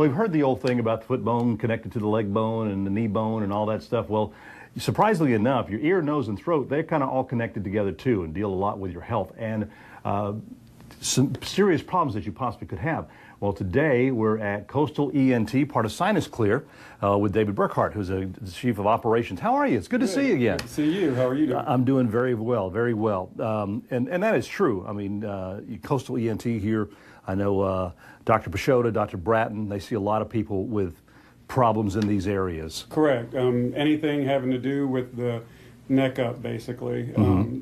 Well, we've heard the old thing about the foot bone connected to the leg bone and the knee bone and all that stuff. Well, surprisingly enough, your ear, nose, and throat, they're kind of all connected together too and deal a lot with your health and some serious problems that you possibly could have. Well, today we're at Coastal ENT, part of Sinus Clear, with David Burkhart, who's the Chief of Operations. How are you? It's good to see you again. Good to see you. How are you doing? I'm doing very well, very well. And that is true. I mean, Coastal ENT here, I know Dr. Pashota, Dr. Bratton, they see a lot of people with problems in these areas. Correct. Anything having to do with the neck up, basically,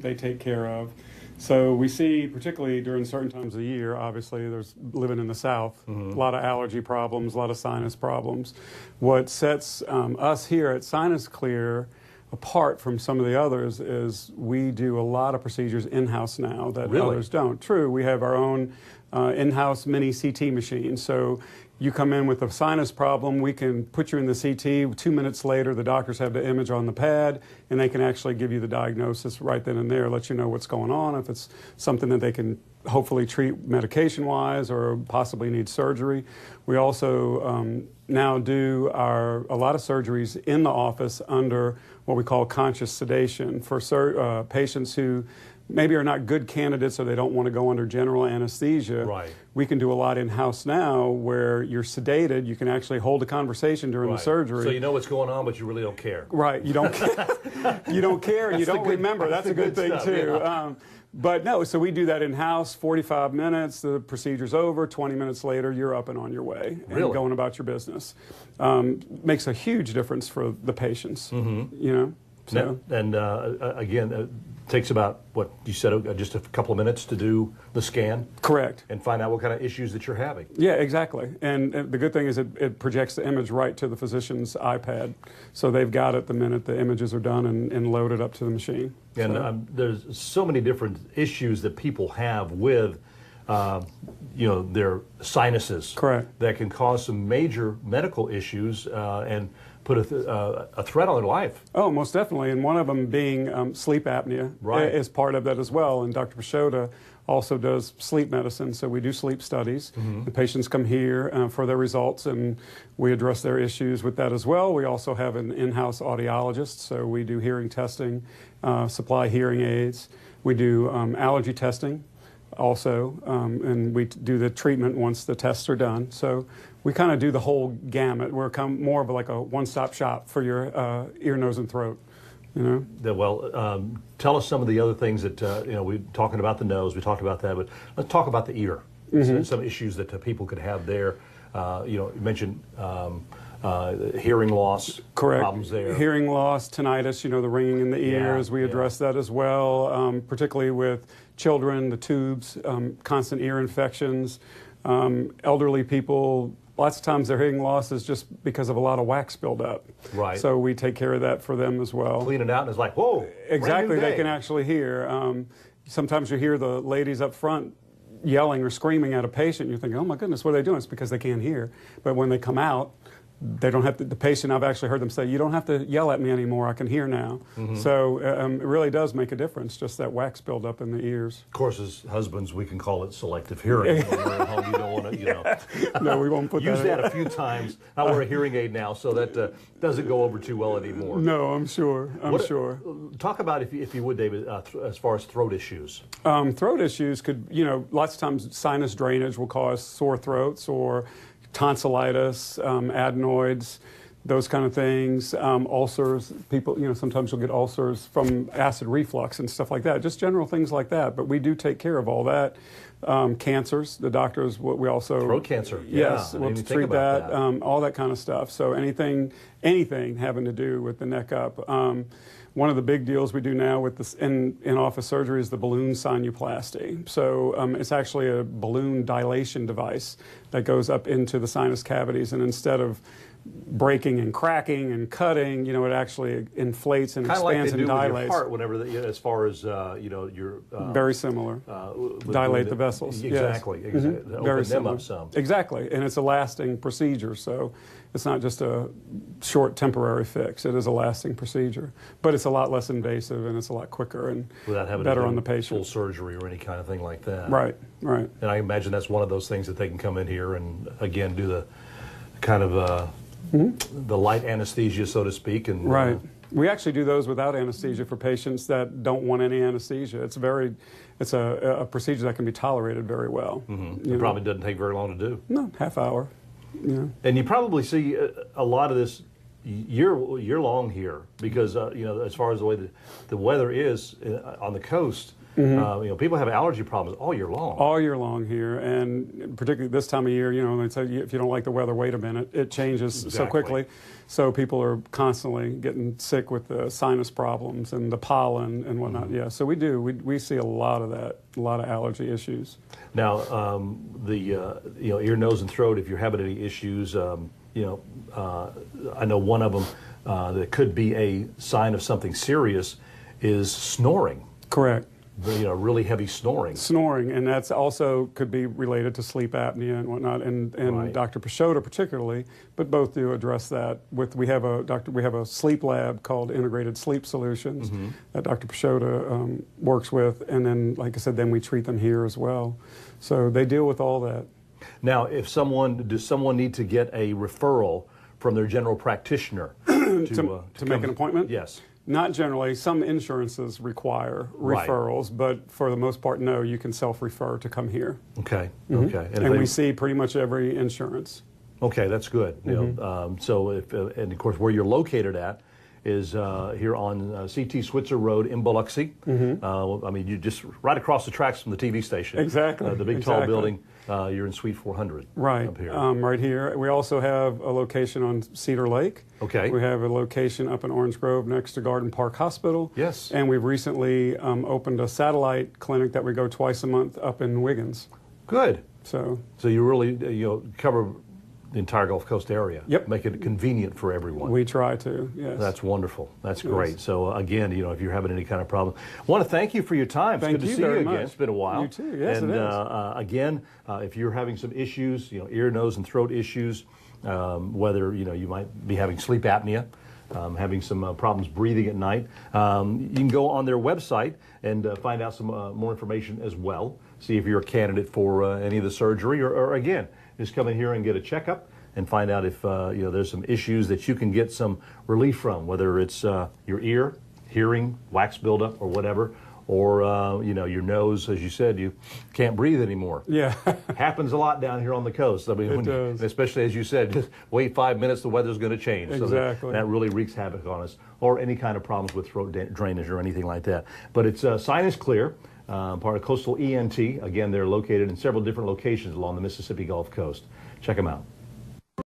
they take care of. So we see, particularly during certain times of the year, obviously, there's living in the South, a lot of allergy problems, a lot of sinus problems. What sets us here at Sinus Clear apart from some of the others is we do a lot of procedures in-house now that others don't. True, we have our own in-house mini CT machine. So you come in with a sinus problem, we can put you in the CT. 2 minutes later, the doctors have the image on the pad, and they can actually give you the diagnosis right then and there, let you know what's going on, if it's something that they can hopefully treat medication-wise or possibly need surgery. We also now do a lot of surgeries in the office under what we call conscious sedation for patients who maybe are not good candidates or they don't want to go under general anesthesia. Right. We can do a lot in-house now where you're sedated. You can actually hold a conversation during the surgery. So you know what's going on, but you really don't care. Right. You don't care. You don't care and you don't remember. That's a good thing, too. Yeah. But no, so we do that in-house, 45 minutes, the procedure's over, 20 minutes later, you're up and on your way and going about your business. Makes a huge difference for the patients, you know. So. And again, takes about, what you said, just a couple of minutes to do the scan? Correct. And find out what kind of issues that you're having. Yeah, exactly. And the good thing is it projects the image right to the physician's iPad. So they've got it the minute the images are done and loaded up to the machine. And there's so many different issues that people have with their sinuses. Correct. That can cause some major medical issues and put a threat on their life. Oh, most definitely. And one of them being sleep apnea is part of that as well. And Dr. Pashota also does sleep medicine. So we do sleep studies. The patients come here for their results, and we address their issues with that as well. We also have an in-house audiologist. So we do hearing testing, supply hearing aids. We do allergy testing also, and we do the treatment once the tests are done. So we kind of do the whole gamut. We're more of like a one-stop shop for your ear, nose, and throat. You know. Well, tell us some of the other things that we're talking about the nose. We talked about that, but let's talk about the ear. Some issues that people could have there. You mentioned hearing loss. Correct. Problems there. Hearing loss, tinnitus. The ringing in the ears. We address that as well, particularly with children, the tubes, constant ear infections, elderly people. Lots of times their hearing loss is just because of a lot of wax buildup. Right. So we take care of that for them as well. Clean it out and it's like, whoa. Exactly. They can actually hear. Sometimes you hear the ladies up front yelling or screaming at a patient. You're thinking, oh my goodness, what are they doing? It's because they can't hear. But when they come out, they don't have to, the patient, I've actually heard them say, you don't have to yell at me anymore, I can hear now. So it really does make a difference, just that wax buildup in the ears. Of course, as husbands, we can call it selective hearing. When we're at home, you don't want to, No, we won't put use that a few times. I wear a hearing aid now, so that doesn't go over too well anymore. No, I'm sure. I'm sure. Talk about, if you would, David, as far as throat issues. Throat issues could, lots of times sinus drainage will cause sore throats or tonsillitis, adenoids, those kind of things, ulcers. People, sometimes you'll get ulcers from acid reflux and stuff like that, just general things like that. But we do take care of all that. Cancers, the doctors, we also... Throat cancer, yes, we'll treat that, all that kind of stuff. So anything having to do with the neck up. One of the big deals we do now with this in-office surgery is the balloon sinuplasty. So it's actually a balloon dilation device that goes up into the sinus cavities, and instead of breaking and cracking and cutting, it actually inflates and expands and dilates. Kind of like they do with your heart whenever, as far as, your... very similar. Dilate the vessels. Exactly. Yes. Open very them similar. up some. Exactly. And it's a lasting procedure, so it's not just a short temporary fix. It is a lasting procedure. But it's a lot less invasive, and it's a lot quicker and without having better to do on the patient. Full surgery or any kind of thing like that. Right, right. And I imagine that's one of those things that they can come in here and, again, do the kind of the light anesthesia, so to speak. And Right. We actually do those without anesthesia for patients that don't want any anesthesia. It's a procedure that can be tolerated very well. It probably doesn't take very long to do. No, half hour. Yeah. And you probably see a lot of this year long here because as far as the way the weather is on the coast, people have allergy problems all year long. All year long here, and particularly this time of year, they say if you don't like the weather, wait a minute, it changes so quickly. So people are constantly getting sick with the sinus problems and the pollen and whatnot. Yeah, so we see a lot of that, a lot of allergy issues. Now, the ear, nose, and throat. If you're having any issues, I know one of them that could be a sign of something serious is snoring. Correct. Really heavy snoring. Snoring, and that's also could be related to sleep apnea and whatnot, and Right. Dr. Pashota particularly, but both do address that. We have a sleep lab called Integrated Sleep Solutions that Dr. Pashota works with, and then, like I said, then we treat them here as well. So they deal with all that. Now, does someone need to get a referral from their general practitioner To make an appointment? Yes. Not generally. Some insurances require Right. referrals, but for the most part, no. You can self-refer to come here, Okay. Okay. and we see pretty much every insurance. Okay, that's good. So and of course where you're located at is here on CT Switzer Road in Biloxi. You're just right across the tracks from the TV station. Exactly. The big tall building. You're in Suite 400. Right, Up here. right here. We also have a location on Cedar Lake. Okay. We have a location up in Orange Grove next to Garden Park Hospital. Yes. And we've recently opened a satellite clinic that we go twice a month up in Wiggins. Good. So you really cover the entire Gulf Coast area. Yep. Make it convenient for everyone. we try to, yes. That's wonderful. That's Yes. great. So again, if you're having any kind of problem, I want to thank you for your time. It's Thank good to you see you very again. much. It's been a while. You too. Yes, and, it is. Again, if you're having some issues, ear, nose, and throat issues, whether you might be having sleep apnea, having some problems breathing at night, you can go on their website and find out some more information as well. See if you're a candidate for any of the surgery, or again, just come in here and get a checkup and find out if there's some issues that you can get some relief from, whether it's your ear, hearing, wax buildup, or whatever, or your nose, as you said, you can't breathe anymore. Yeah. Happens a lot down here on the coast. I mean, It does. especially as you said, just wait 5 minutes, the weather's going to change. So Exactly. that really wreaks havoc on us, or any kind of problems with throat drainage or anything like that. But it's Sinus Clear, part of Coastal ENT. Again, they're located in several different locations along the Mississippi Gulf Coast. Check them out.